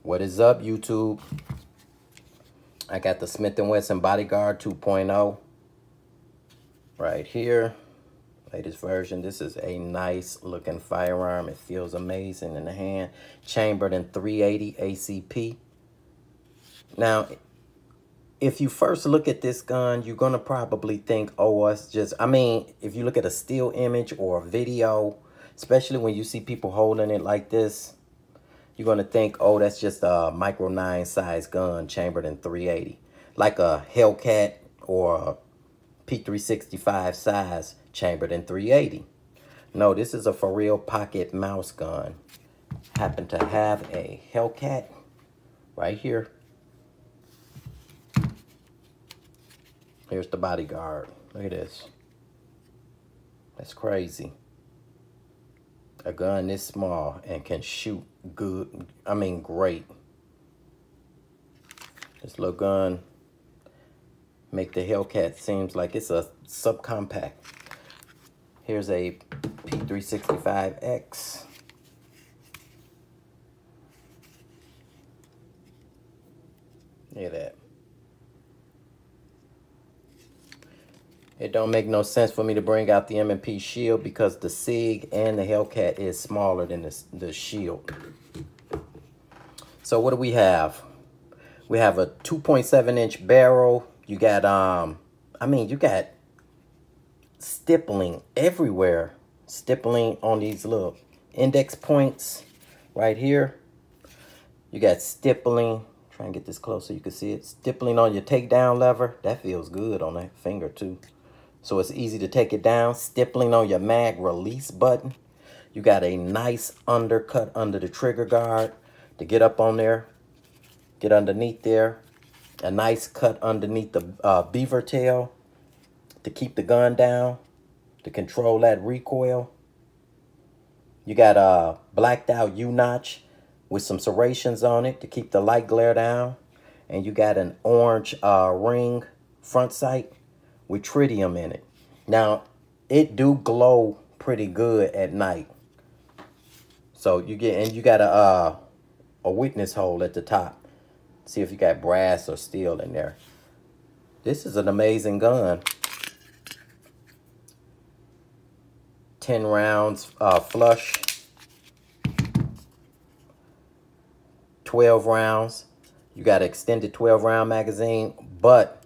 What is up, YouTube? I got the Smith & Wesson Bodyguard 2.0 right here. Latest version. This is a nice looking firearm. It feels amazing in the hand. Chambered in 380 ACP. Now, if you first look at this gun, you're going to probably think, oh, it's just, I mean, if you look at a still image or a video, especially when you see people holding it like this, you're going to think, oh, that's just a micro 9 size gun chambered in 380. Like a Hellcat or a P365 size chambered in 380. No, this is a for real pocket mouse gun. Happen to have a Hellcat right here. Here's the Bodyguard. Look at this. That's crazy. A gun this small and can shoot good. I mean, great. This little gun make the Hellcat seems like it's a subcompact. Here's a P365X. Look at that. It don't make no sense for me to bring out the M&P shield because the SIG and the Hellcat is smaller than the shield. So what do we have? We have a 2.7-inch barrel. You got, I mean, you got stippling everywhere. Stippling on these little index points right here. You got stippling. Try and get this close so you can see it. Stippling on your takedown lever. That feels good on that finger too. So it's easy to take it down. Stippling on your mag release button. You got a nice undercut under the trigger guard to get up on there. Get underneath there. A nice cut underneath the beaver tail to keep the gun down. To control that recoil. You got a blacked out U-notch with some serrations on it to keep the light glare down. And you got an orange ring front sight with tritium in it. Now, it do glow pretty good at night. So you get, and you got a witness hole at the top. See if you got brass or steel in there. This is an amazing gun. 10 rounds flush. 12 rounds. You got an extended 12 round magazine, but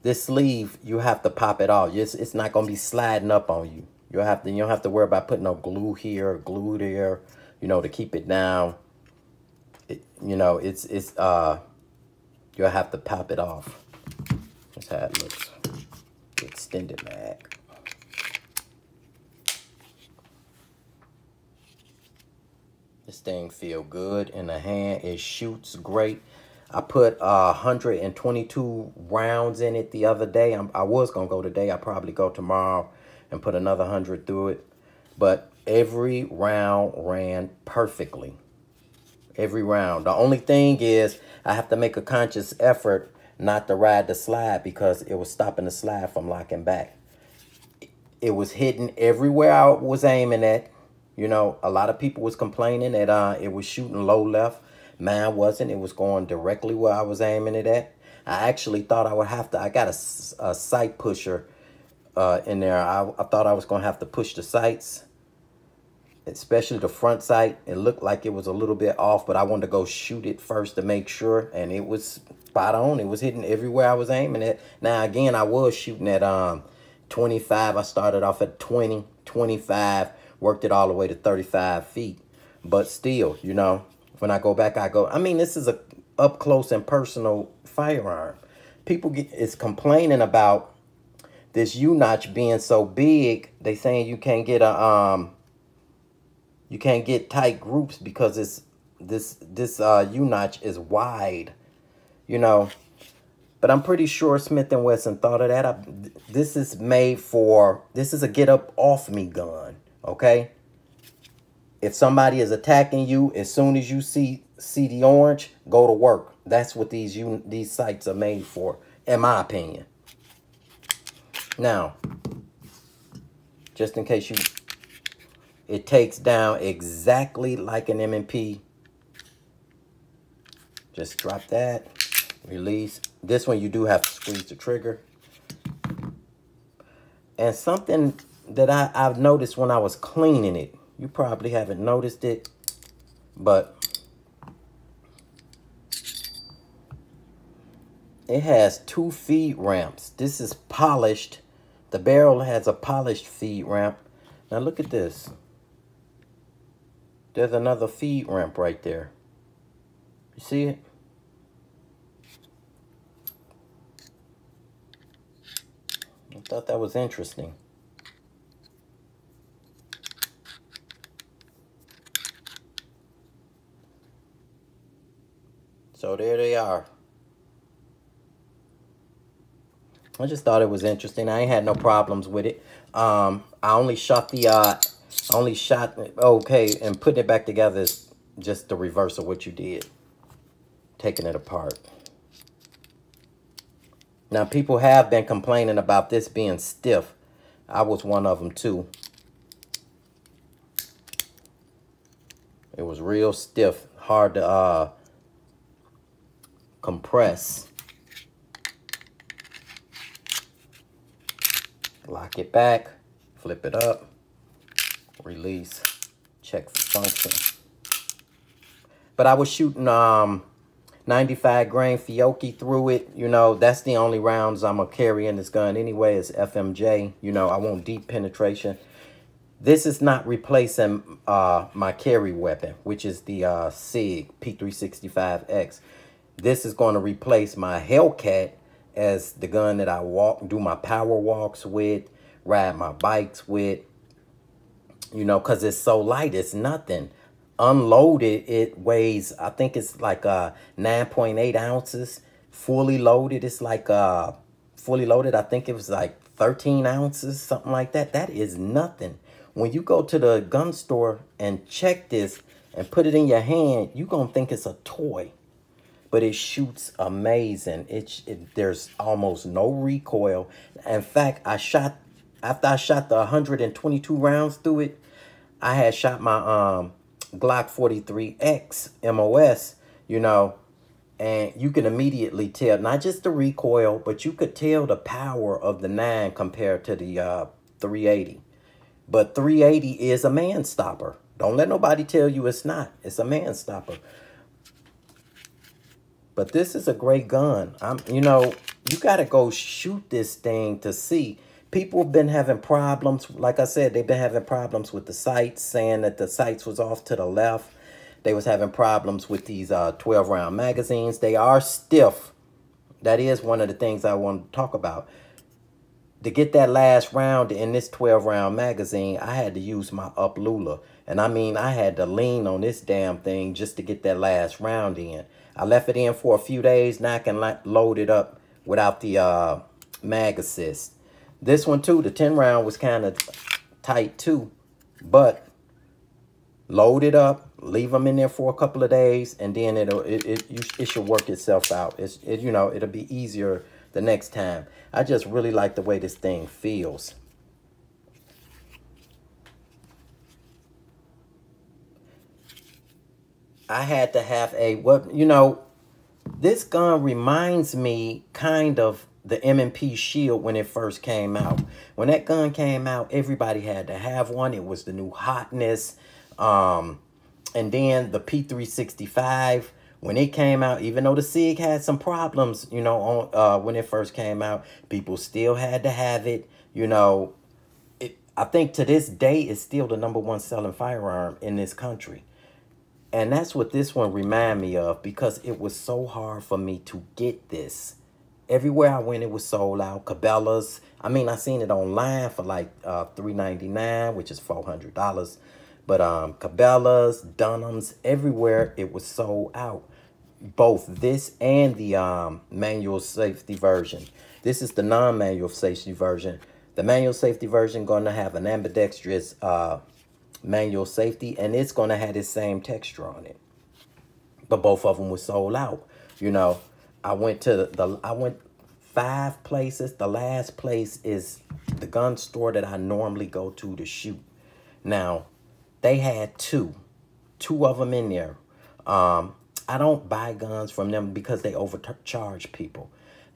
this sleeve, you have to pop it off. It's not going to be sliding up on you. You don't have to worry about putting no glue here or glue there, you know, to keep it down. You know, you'll have to pop it off. That's how it looks. The extended mag. This thing feel good in the hand. It shoots great. I put 122 rounds in it the other day. I was going to go today. I'll probably go tomorrow and put another 100 through it. But every round ran perfectly. Every round. The only thing is I have to make a conscious effort not to ride the slide because it was stopping the slide from locking back. It was hitting everywhere I was aiming at. You know, a lot of people was complaining that it was shooting low left. Mine wasn't. It was going directly where I was aiming it at. I actually thought I would have to. I got a sight pusher in there. I thought I was going to have to push the sights, especially the front sight. It looked like it was a little bit off, but I wanted to go shoot it first to make sure. And it was spot on. It was hitting everywhere I was aiming at. Now, again, I was shooting at 25. I started off at 20, 25, worked it all the way to 35 feet. But still, you know, when I go back, I mean, this is a up close and personal firearm. People is complaining about this U-notch being so big. They saying you can't get you can't get tight groups because this U-notch is wide, you know. But I'm pretty sure Smith & Wesson thought of that. This is made for, this is a get up off me gun, okay? If somebody is attacking you, as soon as you see the orange, go to work. That's what these sights are made for, in my opinion. Now, just in case it takes down exactly like an M&P Just drop that, release. This one you do have to squeeze the trigger. And something that I've noticed when I was cleaning it, you probably haven't noticed it, but it has 2 feed ramps. This is polished. The barrel has a polished feed ramp. Now look at this. There's another feed ramp right there. You see it? I thought that was interesting. So there they are. I just thought it was interesting. I ain't had no problems with it. I only shot the okay, and putting it back together is just the reverse of what you did. Taking it apart. Now, people have been complaining about this being stiff. I was one of them too. It was real stiff, hard to compress. Lock it back, flip it up, release, check for function. But I was shooting 95 grain Fiocchi through it. You know, that's the only rounds I'm going to carry in this gun anyway, is FMJ. You know, I want deep penetration. This is not replacing my carry weapon, which is the SIG P365X. This is going to replace my Hellcat as the gun that I do my power walks with, ride my bikes with, you know, because it's so light, it's nothing. Unloaded, it weighs, I think it's like 9.8 ounces. Fully loaded, it's like, fully loaded, I think it was like 13 ounces, something like that. That is nothing. When you go to the gun store and check this and put it in your hand, you're going to think it's a toy. But it shoots amazing. There's almost no recoil. In fact, after I shot the 122 rounds through it, I had shot my Glock 43X MOS, you know, and you can immediately tell, not just the recoil, but you could tell the power of the 9 compared to the 380. But 380 is a man stopper. Don't let nobody tell you it's not. It's a man stopper. But this is a great gun. You know, you got to go shoot this thing to see. People have been having problems. Like I said, they've been having problems with the sights, saying that the sights was off to the left. They was having problems with these 12-round magazines. They are stiff. That is one of the things I want to talk about. To get that last round in this 12-round magazine, I had to use my up Lula. And I mean, I had to lean on this damn thing just to get that last round in. I left it in for a few days. Now I can load it up without the mag assist. This one too, the 10 round was kind of tight too. But load it up, leave them in there for a couple of days, and then it should work itself out. You know, it'll be easier the next time. I just really like the way this thing feels. I had to have you know, this gun reminds me kind of the M&P Shield when it first came out. When that gun came out, everybody had to have one. It was the new hotness. And then the P365, when it came out, even though the SIG had some problems, you know, when it first came out, people still had to have it. You know, I think to this day, it's still the #1 selling firearm in this country. And that's what this one reminded me of, because it was so hard for me to get this. Everywhere I went, it was sold out. Cabela's, I mean, I seen it online for like $3.99, which is $400. But Cabela's, Dunham's, everywhere it was sold out. Both this and the manual safety version. This is the non-manual safety version. The manual safety version going to have an ambidextrous manual safety, and it's going to have the same texture on it. But both of them were sold out. You know, I went 5 places. The last place is the gun store that I normally go to shoot. Now, they had two of them in there. I don't buy guns from them because they overcharge people.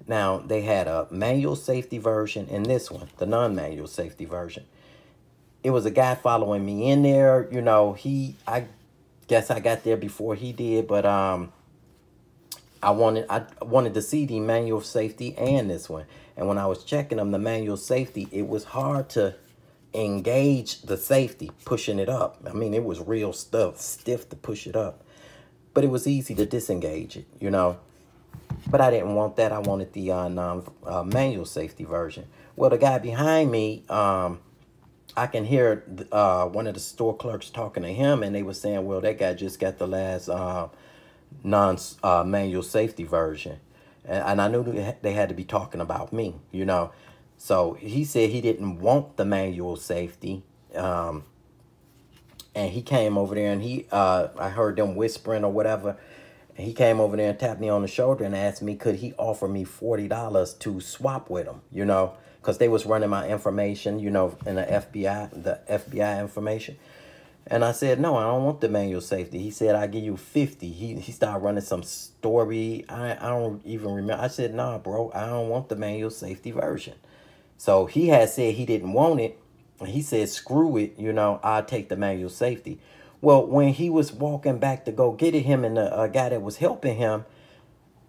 Now, they had a manual safety version and this one, the non-manual safety version. It was a guy following me in there. You know, I guess I got there before he did, but I wanted to see the manual safety and this one. And when I was checking them, the manual safety, it was hard to engage the safety, pushing it up. I mean, it was real stiff to push it up. But it was easy to disengage it, you know. But I didn't want that. I wanted the manual safety version. Well, the guy behind me, I can hear one of the store clerks talking to him, and they were saying, well, that guy just got the last non-manual safety version. And I knew they had to be talking about me, you know. So he said he didn't want the manual safety. And he came over there and I heard them whispering or whatever. And he came over there and tapped me on the shoulder and asked me, could he offer me $40 to swap with him, you know, because they was running my information, you know, in the FBI information. And I said, no, I don't want the manual safety. He said, I'll give you 50. He started running some story. I don't even remember. I said, nah, bro, I don't want the manual safety version. So he had said he didn't want it. He said, screw it, you know, I'll take the manual safety. Well, when he was walking back to go get it, him and the guy that was helping him,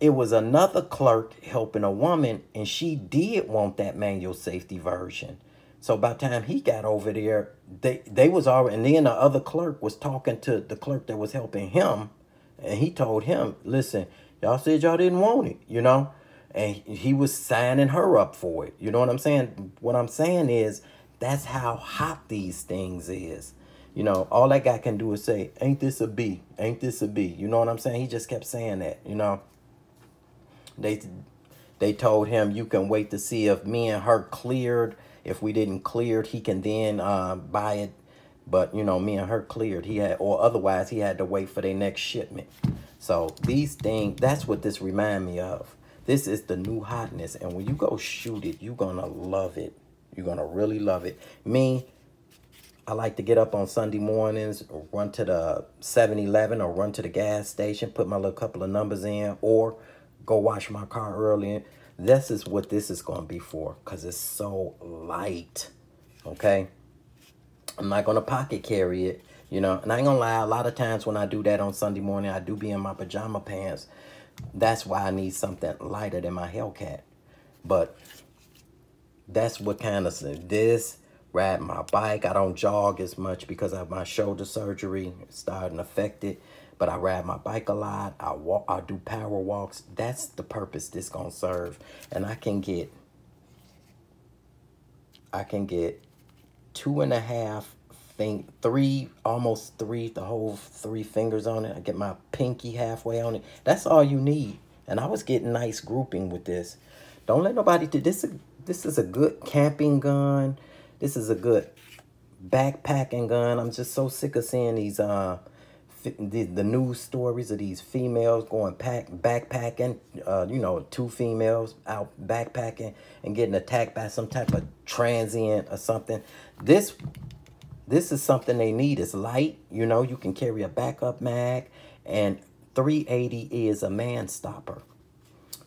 it was another clerk helping a woman, and she did want that manual safety version. So by the time he got over there, they was already, and then the other clerk was talking to the clerk that was helping him, and he told him, listen, y'all said y'all didn't want it, you know, and he was signing her up for it. You know what I'm saying? What I'm saying is, that's how hot these things is. You know, all that guy can do is say, ain't this a B? Ain't this a B? You know what I'm saying? He just kept saying that, you know. They told him, you can wait to see if me and her cleared. If we didn't cleared, he can then buy it. But, you know, me and her cleared. Or otherwise, he had to wait for their next shipment. So these things, that's what this remind me of. This is the new hotness. And when you go shoot it, you're going to love it. You're going to really love it. Me, I like to get up on Sunday mornings, run to the 7-Eleven or run to the gas station, put my little couple of numbers in, or go wash my car early. This is what this is going to be for, because it's so light, okay? I'm not going to pocket carry it, you know. And I ain't going to lie, a lot of times when I do that on Sunday morning, I do be in my pajama pants. That's why I need something lighter than my Hellcat. But that's what kind of this, ride my bike. I don't jog as much because of my shoulder surgery. It's starting to affect it. But I ride my bike a lot. I do power walks. That's the purpose this gonna serve. And I can get 2.5 almost 3, the whole 3 fingers on it. I get my pinky halfway on it. That's all you need. And I was getting nice grouping with this. Don't let nobody do this. This is a good camping gun. This is a good backpacking gun. I'm just so sick of seeing these the news stories of these females going backpacking. You know, 2 females out backpacking and getting attacked by some type of transient or something. This is something they need. It's light. You know, you can carry a backup mag, and 380 is a man stopper.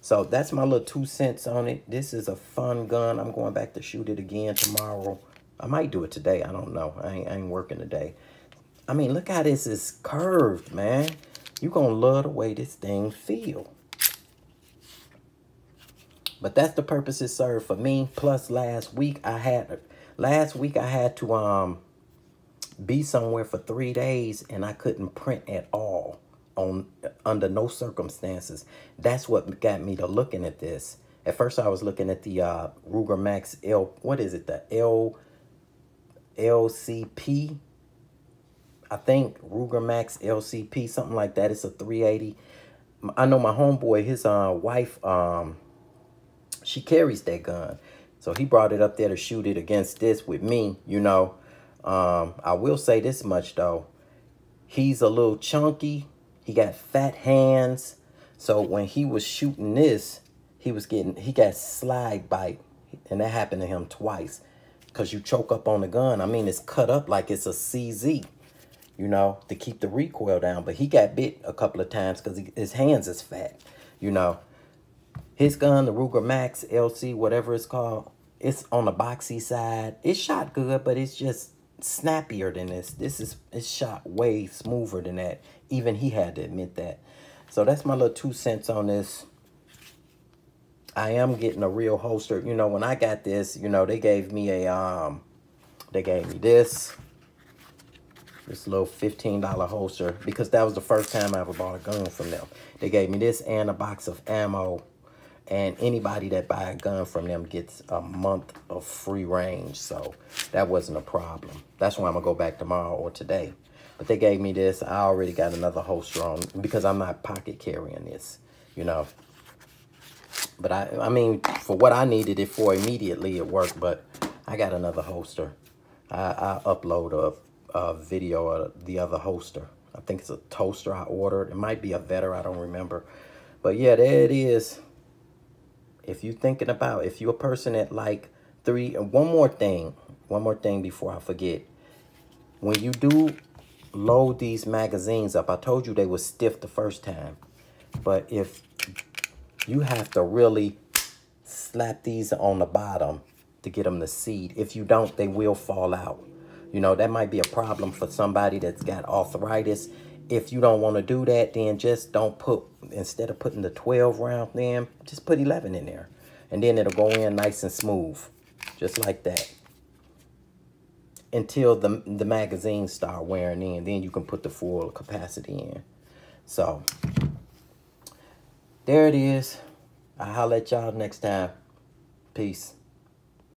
So that's my little 2 cents on it. This is a fun gun. I'm going back to shoot it again tomorrow. I might do it today. I don't know. I ain't working today. I mean, look how this is curved, man. You're going to love the way this thing feel. But that's the purpose it served for me. Plus last week I had to be somewhere for 3 days, and I couldn't print at all. Under no circumstances. That's what got me to looking at this. At first I was looking at the Ruger Max the LCP. I think Ruger Max LCP, something like that. It's a 380. I know my homeboy, his wife, she carries that gun. So he brought it up there to shoot it against this with me, you know. I will say this much though. He's a little chunky. He got fat hands. So when he was shooting this, he got slide bite. And that happened to him twice. Because you choke up on the gun. I mean, it's cut up like it's a CZ. you know, to keep the recoil down. But he got bit a couple of times because his hands is fat, you know. His gun, the Ruger Max LC, whatever it's called, it's on the boxy side. It shot good, but it's just snappier than this. It's shot way smoother than that. Even he had to admit that. So that's my little 2 cents on this. I am getting a real holster. You know, when I got this, you know, they gave me this little $15 holster because that was the first time I ever bought a gun from them. They gave me this and a box of ammo, and anybody that buy a gun from them gets a month of free range, so that wasn't a problem. That's why I'm gonna go back tomorrow or today. But they gave me this. I already got another holster on because I'm not pocket carrying this, you know. But I mean, for what I needed it for immediately, it worked. But I got another holster. I upload a video of the other holster. I think it's a toaster I ordered. It might be a Vetter, I don't remember. But yeah, there it is. If you're thinking about, if you're a person that like one more thing before I forget. When you do load these magazines up, I told you they were stiff the first time. But if you have to really slap these on the bottom to get them to seat. If you don't, they will fall out. You know, that might be a problem for somebody that's got arthritis. If you don't want to do that, then just don't put, instead of putting the 12 round in, just put 11 in there. And then it'll go in nice and smooth, just like that. Until the magazines start wearing in, then you can put the full capacity in. So, there it is. I'll holler at y'all next time. Peace.